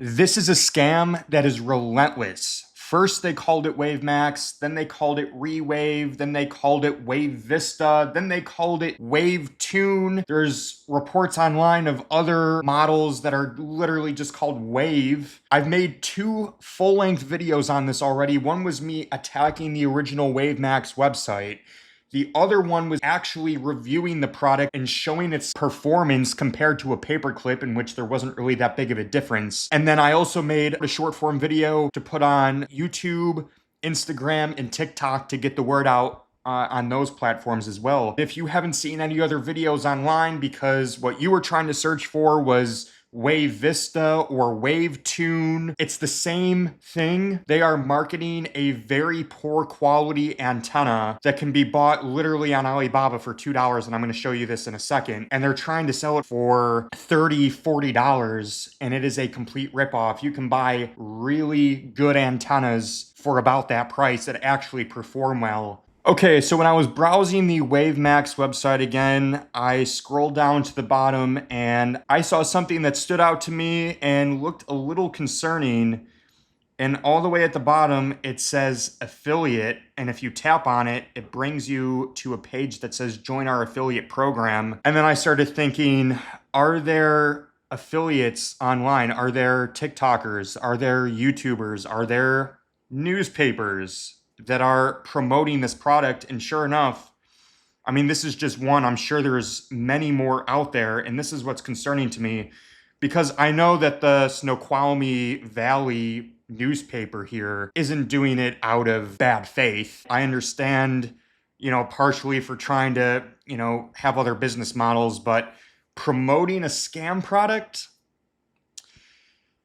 This is a scam that is relentless. First, they called it WaveMax, then they called it ReWave, then they called it WaveVista, then they called it WaveTune. There's reports online of other models that are literally just called Wave. I've made 2 full-length videos on this already. One was me attacking the original WaveMax website. The other one was actually reviewing the product and showing its performance compared to a paperclip, in which there wasn't really that big of a difference. And then I also made a short form video to put on YouTube, Instagram, and TikTok to get the word out on those platforms as well. If you haven't seen any other videos online because what you were trying to search for was WaveVista or WaveTune, it's the same thing. They are marketing a very poor quality antenna that can be bought literally on Alibaba for $2, and I'm going to show you this in a second. And they're trying to sell it for $30, $40, and it is a complete ripoff. You can buy really good antennas for about that price that actually perform well. Okay, so when I was browsing the WaveMax website again, I scrolled down to the bottom and I saw something that stood out to me and looked a little concerning. And all the way at the bottom, it says affiliate. And if you tap on it, it brings you to a page that says join our affiliate program. And then I started thinking, are there affiliates online? Are there TikTokers? Are there YouTubers? Are there newspapers that are promoting this product? And sure enough, I mean, this is just one. I'm sure there's many more out there. And this is what's concerning to me, because I know that the Snoqualmie Valley newspaper here isn't doing it out of bad faith. I understand, partially for trying to, have other business models, but promoting a scam product.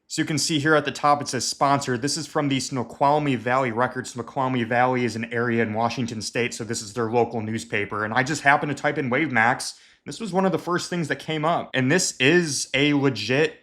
So you can see here at the top, it says sponsored. This is from the Snoqualmie Valley Record. Snoqualmie Valley is an area in Washington State, so this is their local newspaper. And I just happened to type in WaveMax. This was one of the first things that came up. And this is a legit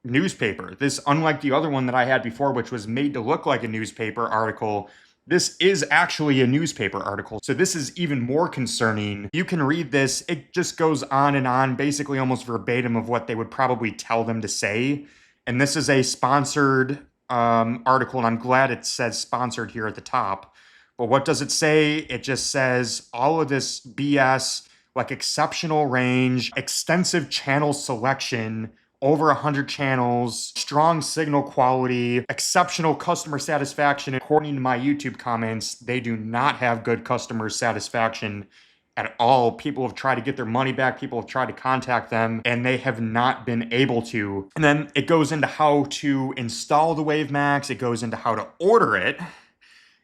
newspaper. This, unlike the other one that I had before, which was made to look like a newspaper article, this is actually a newspaper article. So this is even more concerning. You can read this. It just goes on, basically almost verbatim of what they would probably tell them to say. And this is a sponsored article, and I'm glad it says sponsored here at the top. But what does it say? It just says all of this BS, like exceptional range, extensive channel selection, over 100 channels, strong signal quality, exceptional customer satisfaction. According to my YouTube comments, they do not have good customer satisfaction at all. People have tried to get their money back. People have tried to contact them and they have not been able to. And then it goes into how to install the WaveMax. It goes into how to order it.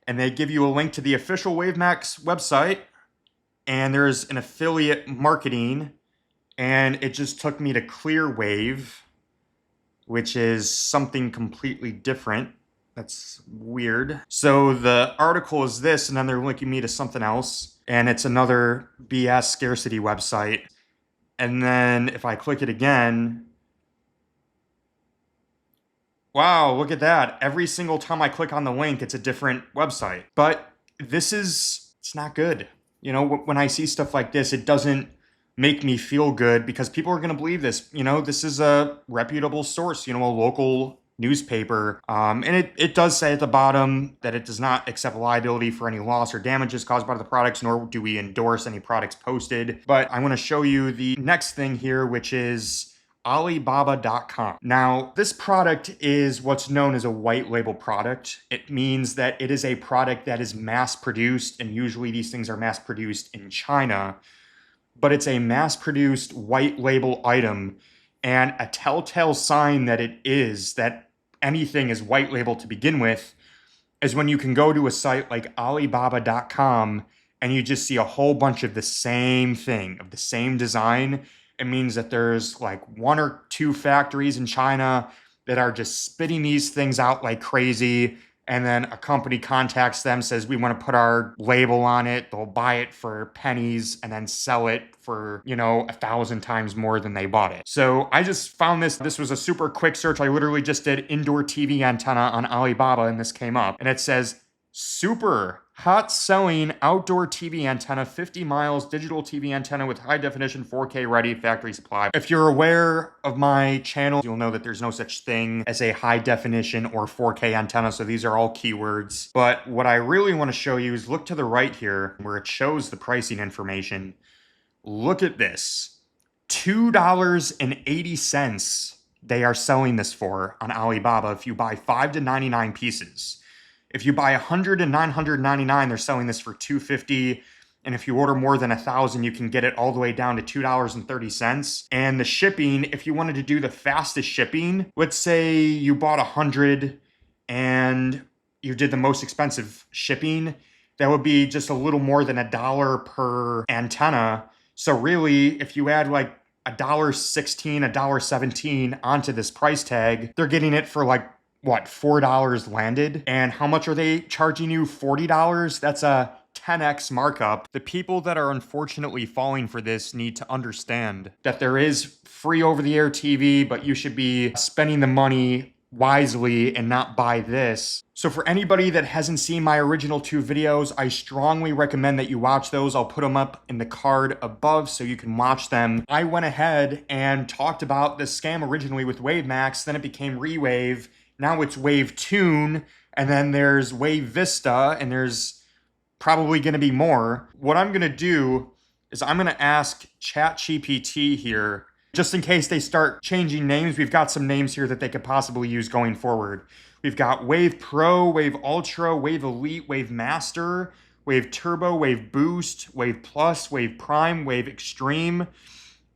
And they give you a link to the official WaveMax website. And there's an affiliate marketing. And it just took me to ClearWave, which is something completely different. That's weird. So the article is this, and then they're linking me to something else. And it's another BS scarcity website. And then if I click it again, wow, look at that. Every single time I click on the link, it's a different website. But it's not good. When I see stuff like this, it doesn't make me feel good because people are going to believe this. This is a reputable source, a local newspaper. And it does say at the bottom that it does not accept liability for any loss or damages caused by the products, nor do we endorse any products posted. But I want to show you the next thing here, which is Alibaba.com. Now, this product is what's known as a white label product. It means that it is a product that is mass produced, and usually these things are mass produced in China. But it's a mass-produced white label item, and a telltale sign that that anything is white label to begin with is when you can go to a site like Alibaba.com and you just see a whole bunch of the same thing, of the same design. It means that there's like 1 or 2 factories in China that are just spitting these things out like crazy. And then a company contacts them, says, we want to put our label on it. They'll buy it for pennies and then sell it for, 1,000 times more than they bought it. So I just found this. This was a super quick search. I literally just did indoor TV antenna on Alibaba and this came up. And it says super Hot selling outdoor TV antenna, 50 miles, digital TV antenna with high definition 4K ready, factory supply. If you're aware of my channel, you'll know that there's no such thing as a high definition or 4K antenna, so these are all keywords. But what I really want to show you is look to the right here where it shows the pricing information. Look at this, $2.80 they are selling this for on Alibaba if you buy 5 to 99 pieces. If you buy 100 and 999, they're selling this for $2.50. And if you order more than 1,000, you can get it all the way down to $2.30. And the shipping, if you wanted to do the fastest shipping, let's say you bought 100 and you did the most expensive shipping, that would be just a little more than $1 per antenna. So really, if you add like $1.16, $1.17 onto this price tag, they're getting it for like, what, $4 landed? And how much are they charging you? $40? That's a 10x markup. The people that are unfortunately falling for this need to understand that there is free over-the-air TV, but you should be spending the money wisely and not buy this. So for anybody that hasn't seen my original 2 videos, I strongly recommend that you watch those. I'll put them up in the card above so you can watch them. I went ahead and talked about this scam originally with WaveMax, then it became ReWave. Now it's WaveTune, and then there's WaveVista, and there's probably going to be more. What I'm going to do is I'm going to ask ChatGPT here, just in case they start changing names. We've got some names here that they could possibly use going forward. We've got Wave Pro, Wave Ultra, Wave Elite, Wave Master, Wave Turbo, Wave Boost, Wave Plus, Wave Prime, Wave Extreme,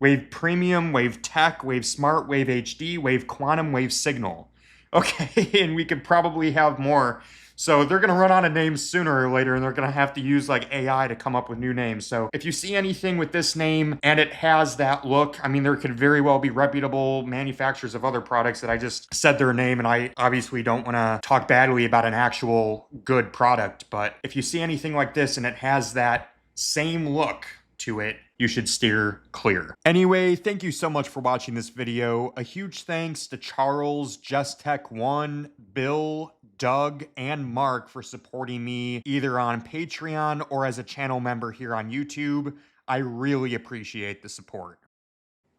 Wave Premium, Wave Tech, Wave Smart, Wave HD, Wave Quantum, Wave Signal. Okay, and we could probably have more. So they're going to run out of names sooner or later, and they're going to have to use like AI to come up with new names. So if you see anything with this name and it has that look, I mean, there could very well be reputable manufacturers of other products that I just said their name, and I obviously don't want to talk badly about an actual good product. But if you see anything like this and it has that same look to it, you should steer clear. Anyway, thank you so much for watching this video. A huge thanks to Charles, JustTech1, Bill, Doug, and Mark for supporting me either on Patreon or as a channel member here on YouTube. I really appreciate the support.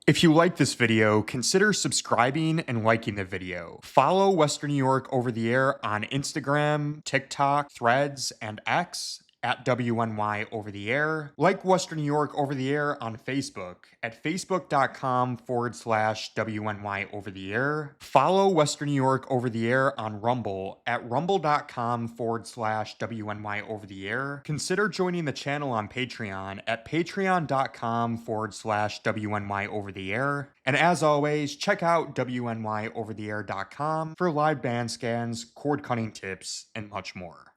If you like this video, consider subscribing and liking the video. Follow Western New York Over the Air on Instagram, TikTok, Threads, and X at WNY Over the Air. Like Western New York Over the Air on Facebook at facebook.com/WNY Over the Air. Follow Western New York Over the Air on Rumble at rumble.com/WNY Over the Air. Consider joining the channel on Patreon at patreon.com/WNY Over the Air. And as always, check out WNYOvertheair.com for live band scans, cord cutting tips, and much more.